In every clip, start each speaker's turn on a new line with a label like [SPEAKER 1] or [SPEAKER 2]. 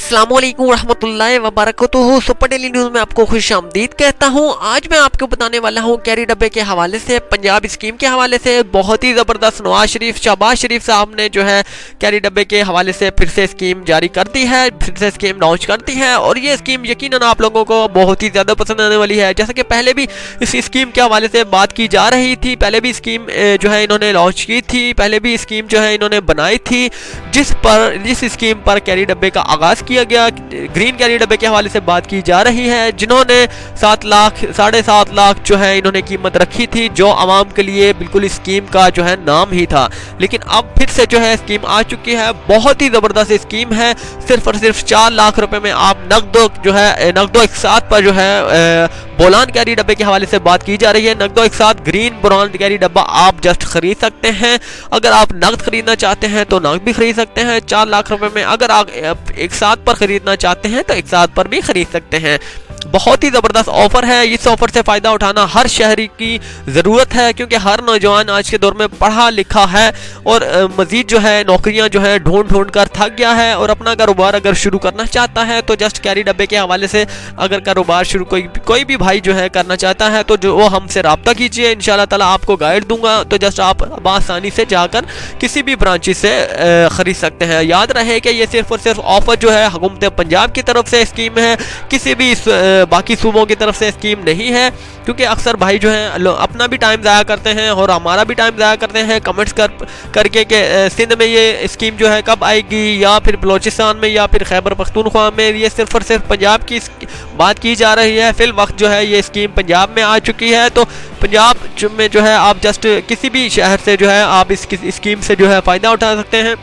[SPEAKER 1] अस्सलाम वालेकुम रहमतुल्लाहि व बरकातुहू। सुपर डेली न्यूज़ में आपको खुशामदीद कहता हूं। आज मैं आपको बताने वाला हूं कैरी डब्बे के हवाले से, पंजाब स्कीम के हवाले से। बहुत ही ज़बरदस्त नवाज शरीफ, शहबाज शरीफ साहब ने जो है कैरी डब्बे के हवाले से फिर से स्कीम जारी कर दी है, फिर से स्कीम लॉन्च कर दी है और ये स्कीम यकीनन आप लोगों को बहुत ही ज़्यादा पसंद आने वाली है। जैसा कि पहले भी इस स्कीम के हवाले से बात की जा रही थी, पहले भी स्कीम जो है इन्होंने लॉन्च की थी, पहले भी स्कीम जो है इन्होंने बनाई थी, जिस स्कीम पर कैरी डब्बे का आगाज़ किया गया। ग्रीन कैरी डब्बे के हवाले से बात की जा रही है, जिन्होंने 7 लाख 7.5 लाख जो है इन्होंने कीमत रखी थी, जो आवाम के लिए बिल्कुल स्कीम का जो है नाम ही था। लेकिन अब फिर से जो है स्कीम आ चुकी है, बहुत ही ज़बरदस्त स्कीम है। सिर्फ और सिर्फ 4 लाख रुपए में आप नकदो जो है नकदो एक साथ पर जो है बोलान कैरी डब्बे के हवाले से बात की जा रही है। नकदो एक साथ ग्रीन बोलान कैरी डब्बा आप जस्ट खरीद सकते हैं। अगर आप नकद खरीदना चाहते हैं तो नकद भी खरीद सकते हैं 4 लाख रुपए में। अगर आप एक साथ पर खरीदना चाहते हैं तो एक साथ पर भी खरीद सकते हैं। बहुत ही ज़बरदस्त ऑफर है। इस ऑफर से फ़ायदा उठाना हर शहरी की ज़रूरत है, क्योंकि हर नौजवान आज के दौर में पढ़ा लिखा है और मज़ीद जो है नौकरियां जो है ढूंढ कर थक गया है और अपना कारोबार अगर शुरू करना चाहता है तो जस्ट कैरी डब्बे के हवाले से अगर कारोबार शुरू कोई भी भाई जो है करना चाहता है तो जो वो हमसे रब्ता कीजिए। इंशाल्लाह ताला आपको गाइड दूंगा, तो जस्ट आप आसानी से जाकर किसी भी ब्रांच से ख़रीद सकते हैं। याद रहे कि ये सिर्फ और सिर्फ ऑफर जो है हुकूमत पंजाब की तरफ से स्कीम है, किसी भी बाकी सूबों की तरफ से स्कीम नहीं है। क्योंकि अक्सर भाई जो हैं अपना भी टाइम ज़ाया करते हैं और हमारा भी टाइम ज़ाया करते हैं कमेंट्स करके कि सिंध में ये स्कीम जो है कब आएगी, या फिर बलोचिस्तान में, या फिर खैबर पख्तूनख्वा में। ये सिर्फ और सिर्फ पंजाब की बात की जा रही है। फिल वक्त जो है ये स्कीम पंजाब में आ चुकी है, तो पंजाब में जो है आप जस्ट किसी भी शहर से जो है आप इस स्कीम से जो है फ़ायदा उठा सकते हैं।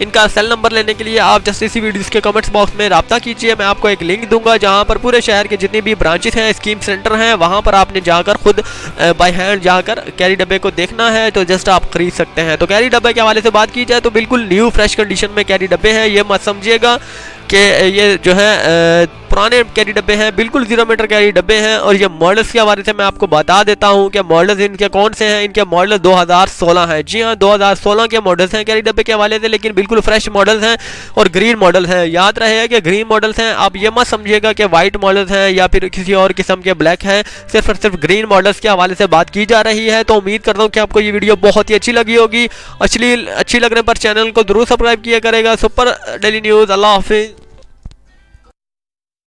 [SPEAKER 1] इनका सेल नंबर लेने के लिए आप जस्ट इसी वीडियो के कमेंट्स बॉक्स में रब्ता कीजिए। मैं आपको एक लिंक दूंगा जहां पर पूरे शहर के जितनी भी ब्रांचेस हैं, स्कीम सेंटर हैं, वहां पर आपने जाकर खुद बाय हैंड जाकर कैरी डब्बे को देखना है, तो जस्ट आप खरीद सकते हैं। तो कैरी डब्बे के हवाले से बात की जाए तो बिल्कुल न्यू फ्रेश कंडीशन में कैरी डब्बे हैं। ये मत समझिएगा कि ये जो है पुराने कैरी डब्बे हैं, बिल्कुल 0 मीटर कैरी डब्बे हैं। और ये मॉडल्स के हवाले से मैं आपको बता देता हूं कि मॉडल्स इनके कौन से हैं। इनके मॉडल 2016 है। जी हाँ, 2016 के मॉडल्स हैं कैरी डब्बे के हवाले से, लेकिन बिल्कुल फ्रेश मॉडल्स हैं और ग्रीन मॉडल हैं। याद रहे कि ग्रीन मॉडल्स हैं। आप ये मत समझिएगा कि वाइट मॉडल्स हैं या फिर किसी और किस्म के ब्लैक हैं। सिर्फ और सिर्फ ग्रीन मॉडल्स के हवाले से बात की जा रही है। तो उम्मीद करता हूँ कि आपको ये वीडियो बहुत ही अच्छी लगी होगी। अच्छी लगने पर चैनल को जरूर सब्सक्राइब किया करेगा। Super daily news. अल्लाह हाफिज़।